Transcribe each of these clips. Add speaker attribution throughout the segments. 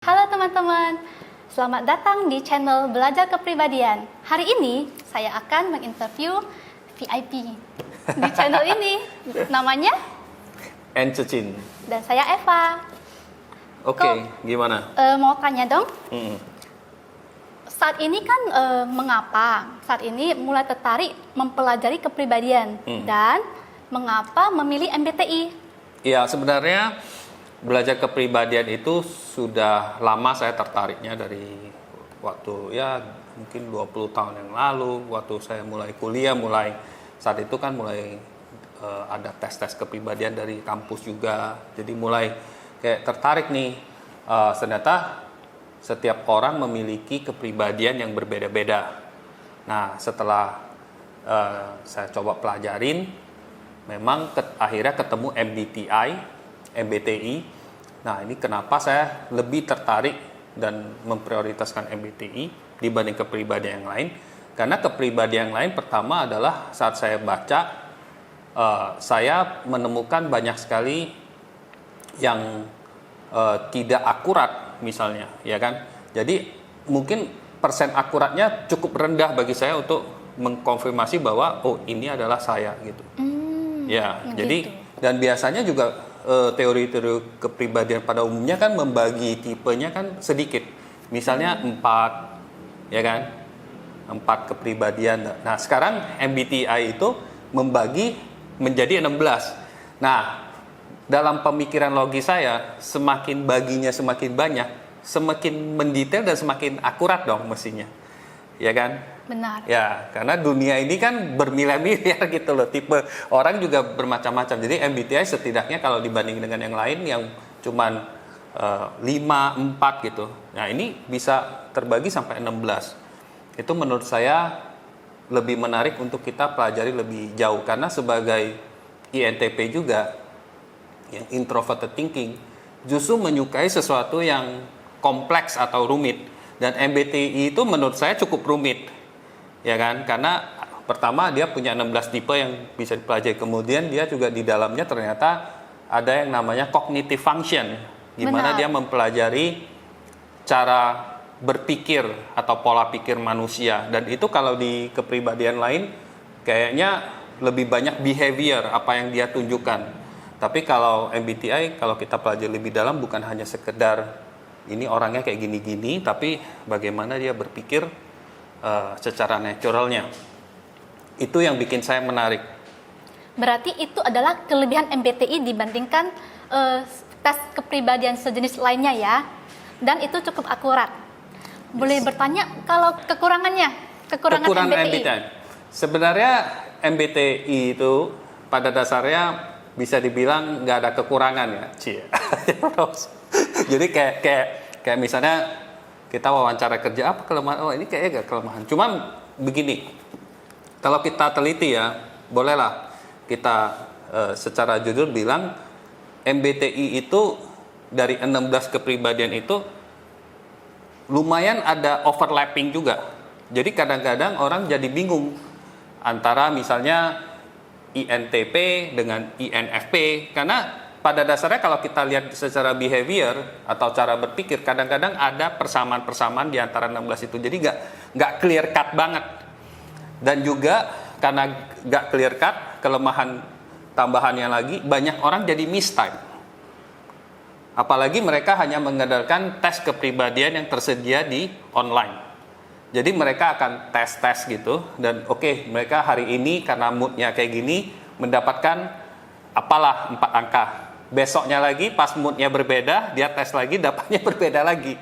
Speaker 1: Halo teman-teman, selamat datang di channel Belajar Kepribadian. Hari ini saya akan menginterview VIP di channel ini. Namanya
Speaker 2: Encecin.
Speaker 1: dan saya Eva.
Speaker 2: Oke, gimana?
Speaker 1: Mau tanya dong,
Speaker 2: Mm-mm.
Speaker 1: saat ini kan mengapa saat ini mulai tertarik mempelajari kepribadian dan mengapa memilih MBTI?
Speaker 2: Ya, sebenarnya belajar kepribadian itu sudah lama saya tertariknya dari waktu ya mungkin 20 tahun yang lalu, waktu saya mulai kuliah, saat itu kan mulai ada tes-tes kepribadian dari kampus juga. Jadi mulai kayak tertarik nih, ternyata setiap orang memiliki kepribadian yang berbeda-beda. Nah, setelah saya coba pelajarin, memang akhirnya ketemu MBTI. Nah, ini kenapa saya lebih tertarik dan memprioritaskan MBTI dibanding kepribadian yang lain. Karena kepribadian yang lain pertama adalah saat saya baca, saya menemukan banyak sekali yang tidak akurat misalnya, ya kan. Jadi mungkin persen akuratnya cukup rendah bagi saya untuk mengkonfirmasi bahwa oh ini adalah saya gitu. Ya,
Speaker 1: gitu.
Speaker 2: jadi dan biasanya juga teori-teori kepribadian pada umumnya kan membagi tipenya kan sedikit. Misalnya 4, ya kan? 4 kepribadian. Nah, sekarang MBTI itu membagi menjadi 16. Nah, dalam pemikiran logis saya, semakin baginya semakin banyak, semakin mendetail dan semakin akurat dong mestinya. Ya kan?
Speaker 1: Benar.
Speaker 2: Ya, karena dunia ini kan bermiliar-miliar gitu loh. Tipe orang juga bermacam-macam. Jadi MBTI setidaknya kalau dibanding dengan yang lain yang cuman 5, 4 gitu. Nah, ini bisa terbagi sampai 16. Itu menurut saya lebih menarik untuk kita pelajari lebih jauh. Karena sebagai INTP juga, yang introverted thinking, justru menyukai sesuatu yang kompleks atau rumit. Dan MBTI itu menurut saya cukup rumit. Ya kan, karena pertama dia punya 16 tipe yang bisa dipelajari, kemudian dia juga di dalamnya ternyata ada yang namanya cognitive function, gimana dia mempelajari cara berpikir atau pola pikir manusia. Dan itu kalau di kepribadian lain kayaknya lebih banyak behavior, apa yang dia tunjukkan. Tapi kalau MBTI, kalau kita pelajari lebih dalam, bukan hanya sekedar ini orangnya kayak gini-gini, tapi bagaimana dia berpikir secara naturalnya. Itu yang bikin saya menarik.
Speaker 1: Berarti itu adalah kelebihan MBTI dibandingkan tes kepribadian sejenis lainnya ya. Dan itu cukup akurat. Boleh bertanya kalau kekurangan MBTI?
Speaker 2: Sebenarnya MBTI itu pada dasarnya bisa dibilang nggak ada kekurangan ya. Jadi kayak misalnya kita wawancara kerja, apa kelemahan? Oh, ini kayaknya gak kelemahan. Cuman begini, kalau kita teliti ya, bolehlah kita secara jujur bilang MBTI itu dari 16 kepribadian itu lumayan ada overlapping juga. Jadi kadang-kadang orang jadi bingung antara misalnya INTP dengan INFP, karena pada dasarnya kalau kita lihat secara behavior atau cara berpikir, kadang-kadang ada persamaan-persamaan di antara 16 itu. Jadi nggak clear cut banget. Dan juga karena nggak clear cut, kelemahan tambahannya lagi, banyak orang jadi mistype. Apalagi mereka hanya mengandalkan tes kepribadian yang tersedia di online. Jadi mereka akan tes-tes gitu, dan oke, mereka hari ini karena moodnya kayak gini, mendapatkan apalah 4 angka. Besoknya lagi pas moodnya berbeda, dia tes lagi, dapatnya berbeda lagi.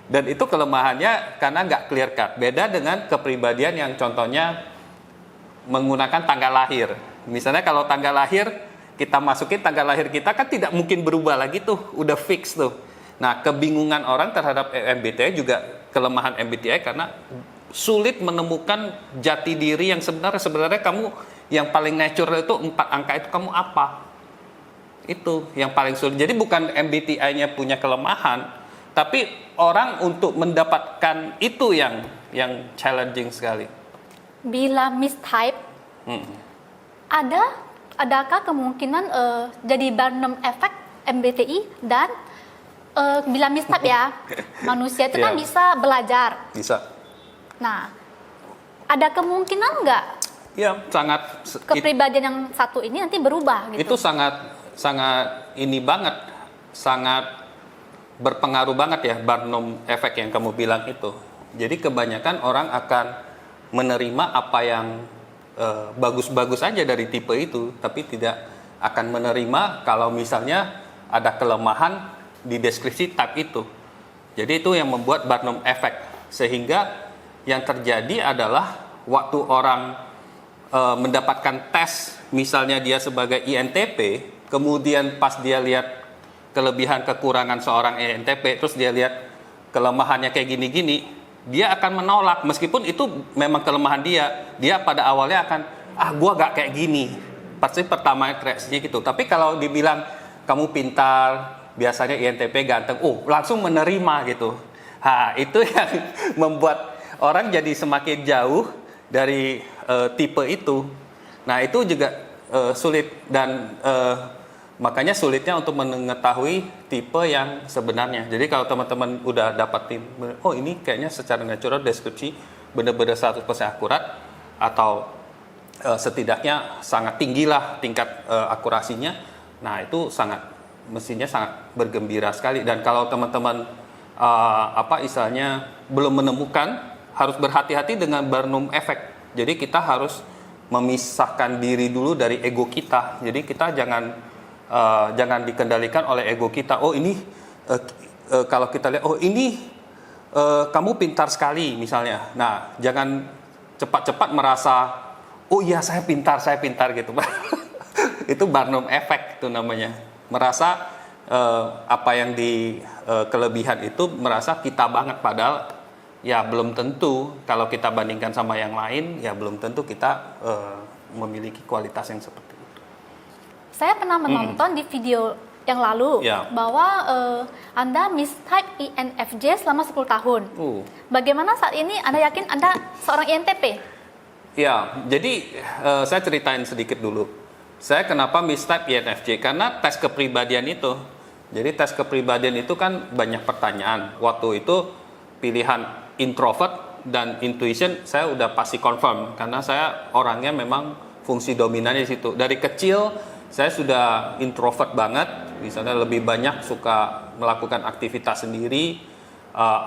Speaker 2: Dan itu kelemahannya karena nggak clear cut. Beda dengan kepribadian yang contohnya menggunakan tanggal lahir. Misalnya kalau tanggal lahir, kita masukin tanggal lahir kita kan tidak mungkin berubah lagi tuh, udah fix tuh. Nah, kebingungan orang terhadap MBTI juga kelemahan MBTI karena sulit menemukan jati diri yang sebenarnya kamu yang paling natural itu 4 angka itu kamu apa? Itu yang paling sulit. Jadi bukan MBTI-nya punya kelemahan, tapi orang untuk mendapatkan itu yang challenging sekali.
Speaker 1: Bila mistype, adakah kemungkinan jadi Barnum effect MBTI dan Bila mistab ya, manusia itu kan
Speaker 2: Iya.
Speaker 1: bisa belajar.
Speaker 2: Bisa.
Speaker 1: Nah, ada kemungkinan nggak
Speaker 2: Ya, sangat
Speaker 1: kepribadian yang satu ini nanti berubah
Speaker 2: itu
Speaker 1: gitu?
Speaker 2: sangat ini banget, sangat berpengaruh banget ya Barnum efek yang kamu bilang itu. Jadi kebanyakan orang akan menerima apa yang bagus-bagus aja dari tipe itu, tapi tidak akan menerima kalau misalnya ada kelemahan di deskripsi type itu. Jadi itu yang membuat Barnum efek, sehingga yang terjadi adalah waktu orang mendapatkan tes, misalnya dia sebagai INTP, kemudian pas dia lihat kelebihan kekurangan seorang INTP, terus dia lihat kelemahannya kayak gini-gini, dia akan menolak meskipun itu memang kelemahan dia pada awalnya akan gua gak kayak gini, pasti pertama reaksinya gitu. Tapi kalau dibilang kamu pintar, biasanya INTP ganteng, langsung menerima gitu. Itu yang membuat orang jadi semakin jauh dari tipe itu. Nah, itu juga sulit dan makanya sulitnya untuk mengetahui tipe yang sebenarnya. Jadi kalau teman-teman udah dapatin, ini kayaknya secara natural deskripsi benar-benar 100% akurat, atau setidaknya sangat tinggi lah tingkat akurasinya. Nah, itu mestinya sangat bergembira sekali. Dan kalau teman-teman istilahnya belum menemukan, harus berhati-hati dengan Barnum effect. Jadi kita harus memisahkan diri dulu dari ego kita. Jadi kita jangan dikendalikan oleh ego kita. Kalau kita lihat, ini kamu pintar sekali misalnya. Nah, jangan cepat-cepat merasa, iya saya pintar gitu. Itu Barnum effect itu namanya. Merasa apa yang di kelebihan itu merasa kita banget, padahal ya belum tentu. Kalau kita bandingkan sama yang lain, ya belum tentu kita memiliki kualitas yang seperti itu.
Speaker 1: Saya pernah menonton di video yang lalu bahwa Anda mistype INFJ selama 10 tahun. Bagaimana saat ini Anda yakin Anda seorang INTP?
Speaker 2: Ya, jadi saya ceritain sedikit dulu. Saya kenapa mistype INFJ? Karena tes kepribadian itu. Jadi tes kepribadian itu kan banyak pertanyaan. Waktu itu pilihan introvert dan intuition saya udah pasti confirm, karena saya orangnya memang fungsi dominannya di situ. Dari kecil saya sudah introvert banget, misalnya lebih banyak suka melakukan aktivitas sendiri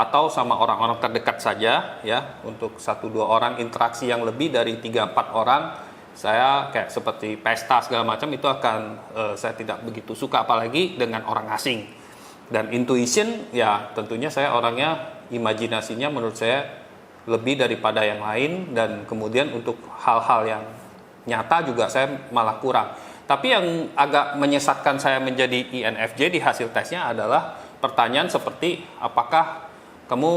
Speaker 2: atau sama orang-orang terdekat saja ya. Untuk 1-2 orang, interaksi yang lebih dari 3-4 orang saya kayak seperti pesta segala macam itu akan saya tidak begitu suka, apalagi dengan orang asing. Dan intuition ya tentunya saya orangnya imajinasinya menurut saya lebih daripada yang lain, dan kemudian untuk hal-hal yang nyata juga saya malah kurang. Tapi yang agak menyesatkan saya menjadi INFJ di hasil tesnya adalah pertanyaan seperti apakah kamu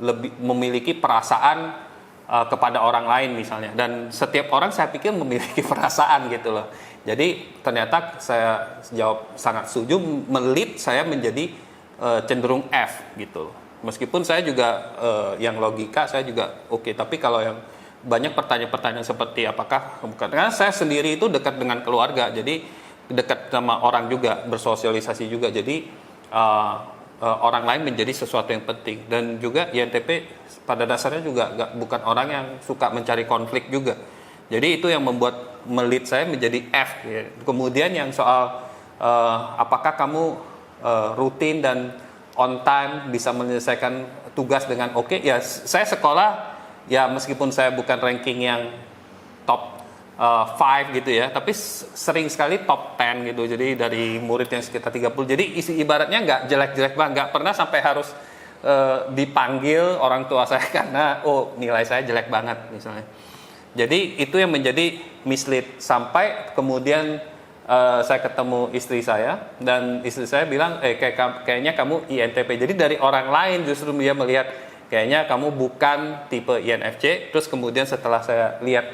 Speaker 2: lebih memiliki perasaan kepada orang lain misalnya. Dan setiap orang saya pikir memiliki perasaan gitu loh. Jadi ternyata saya jawab sangat setuju, melit saya menjadi cenderung F gitu. Meskipun saya juga yang logika saya juga oke, tapi kalau yang banyak pertanyaan-pertanyaan seperti apakah karena saya sendiri itu dekat dengan keluarga, jadi dekat sama orang juga, bersosialisasi juga, jadi orang lain menjadi sesuatu yang penting. Dan juga INTP pada dasarnya juga bukan orang yang suka mencari konflik juga. Jadi itu yang membuat melit saya menjadi F ya. Kemudian yang soal apakah kamu rutin dan on time, bisa menyelesaikan tugas dengan oke. Ya saya sekolah ya meskipun saya bukan ranking yang top 5 gitu ya, tapi sering sekali top 10 gitu. Jadi dari murid yang sekitar 30, jadi ibaratnya nggak jelek-jelek banget, nggak pernah sampai harus dipanggil orang tua saya karena nilai saya jelek banget misalnya. Jadi itu yang menjadi mislead, sampai kemudian saya ketemu istri saya, dan istri saya bilang kayaknya kamu INTP. Jadi dari orang lain justru dia melihat kayaknya kamu bukan tipe INFJ. Terus kemudian setelah saya lihat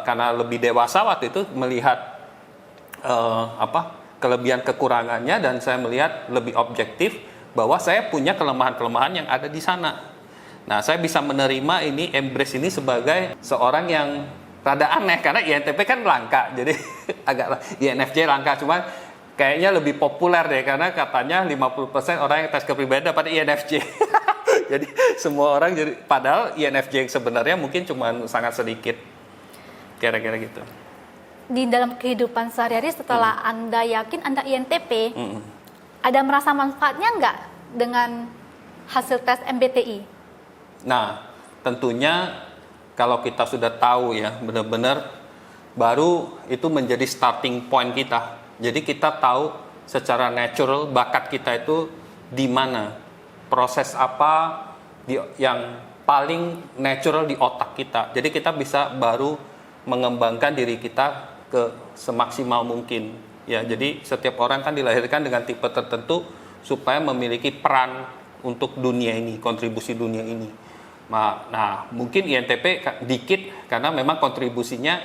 Speaker 2: karena lebih dewasa waktu itu, melihat kelebihan kekurangannya, dan saya melihat lebih objektif bahwa saya punya kelemahan-kelemahan yang ada di sana. Nah, saya bisa menerima ini, embrace ini sebagai seorang yang rada aneh, karena INTP kan langka, jadi agak INFJ langka. Cuma kayaknya lebih populer deh, karena katanya 50% orang yang tes kepribadian dapat INFJ. Jadi semua orang jadi, padahal INFJ yang sebenarnya mungkin cuma sangat sedikit. Kira-kira gitu.
Speaker 1: Di dalam kehidupan sehari-hari setelah Anda yakin Anda INTP, ada merasa manfaatnya nggak dengan hasil tes MBTI?
Speaker 2: Nah, tentunya kalau kita sudah tahu ya, benar-benar baru itu menjadi starting point kita. Jadi kita tahu secara natural bakat kita itu di mana, proses apa yang paling natural di otak kita. Jadi kita bisa baru mengembangkan diri kita ke semaksimal mungkin. Ya, jadi setiap orang kan dilahirkan dengan tipe tertentu supaya memiliki peran untuk dunia ini, kontribusi dunia ini. Nah, mungkin INTP dikit karena memang kontribusinya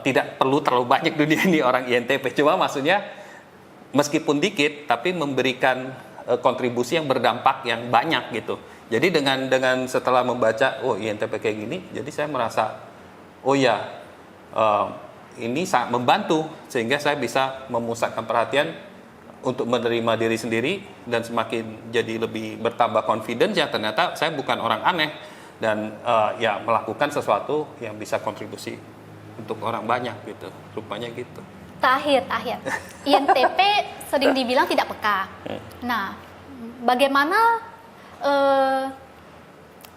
Speaker 2: tidak perlu terlalu banyak dunia ini orang INTP. Cuma maksudnya meskipun dikit tapi memberikan kontribusi yang berdampak yang banyak gitu. Jadi dengan setelah membaca INTP kayak gini, jadi saya merasa ini sangat membantu sehingga saya bisa memusatkan perhatian untuk menerima diri sendiri dan semakin jadi lebih bertambah confidence ya ternyata saya bukan orang aneh dan melakukan sesuatu yang bisa kontribusi untuk orang banyak gitu, rupanya gitu.
Speaker 1: Terakhir, INTP sering dibilang tidak peka. Nah, bagaimana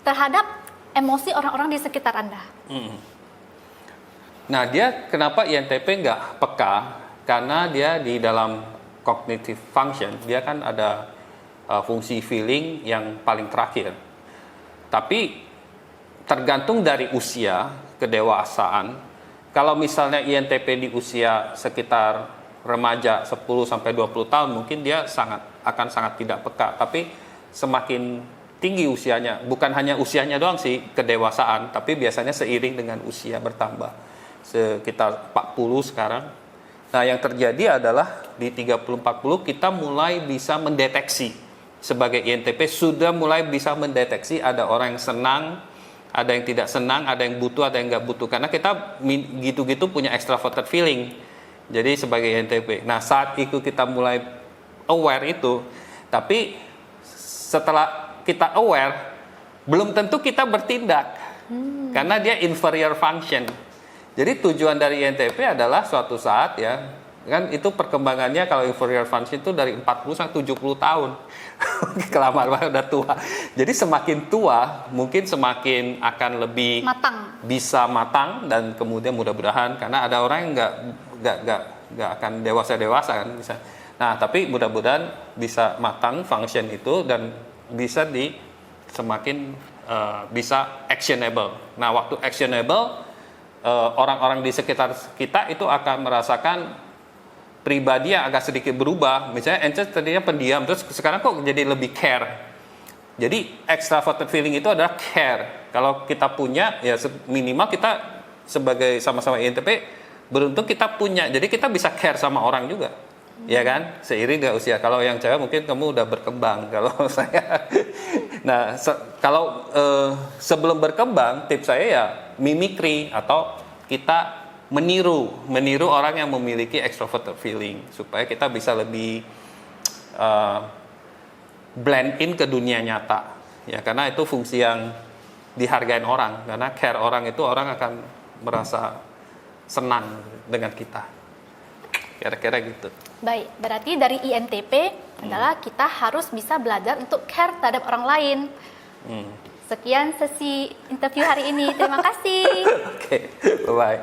Speaker 1: terhadap emosi orang-orang di sekitar Anda?
Speaker 2: Nah, dia kenapa INTP nggak peka? Karena dia di dalam cognitive function, dia kan ada fungsi feeling yang paling terakhir. Tapi tergantung dari usia, kedewasaan. Kalau misalnya INTP di usia sekitar remaja 10-20 tahun, mungkin dia akan sangat tidak peka. Tapi semakin tinggi usianya, bukan hanya usianya doang sih, kedewasaan, tapi biasanya seiring dengan usia bertambah. Sekitar 40 sekarang. Nah, yang terjadi adalah di 30-40 kita mulai bisa mendeteksi sebagai INTP, sudah mulai bisa mendeteksi ada orang yang senang, ada yang tidak senang, ada yang butuh, ada yang nggak butuh. Karena kita gitu-gitu punya extroverted feeling. Jadi sebagai INTP. Nah, saat itu kita mulai aware itu, tapi setelah kita aware, belum tentu kita bertindak. Karena dia inferior function. Jadi tujuan dari INTP adalah suatu saat ya, kan itu perkembangannya kalau inferior function itu dari 40 sampai 70 tahun. Kelamaan banget udah tua. Jadi semakin tua mungkin semakin akan lebih bisa matang dan kemudian mudah-mudahan karena ada orang yang nggak akan dewasa kan bisa. Nah, tapi mudah-mudahan bisa matang function itu dan bisa semakin bisa actionable. Nah, waktu actionable orang-orang di sekitar kita itu akan merasakan pribadi yang agak sedikit berubah. Misalnya Ence tadinya pendiam, terus sekarang kok jadi lebih care. Jadi extraverted feeling itu adalah care. Kalau kita punya, ya minimal kita sebagai sama-sama INTP beruntung kita punya. Jadi kita bisa care sama orang juga, ya kan? Seiring dengan usia. Kalau yang cewek mungkin kamu udah berkembang. Kalau saya, nah kalau sebelum berkembang, tips saya ya mimikri atau kita meniru orang yang memiliki extroverted feeling supaya kita bisa lebih blend in ke dunia nyata ya karena itu fungsi yang dihargain orang karena care orang itu orang akan merasa senang dengan kita kira-kira gitu.
Speaker 1: Baik, berarti dari INTP adalah kita harus bisa belajar untuk care terhadap orang lain. Sekian sesi interview hari ini. Terima kasih.
Speaker 2: Oke, bye-bye.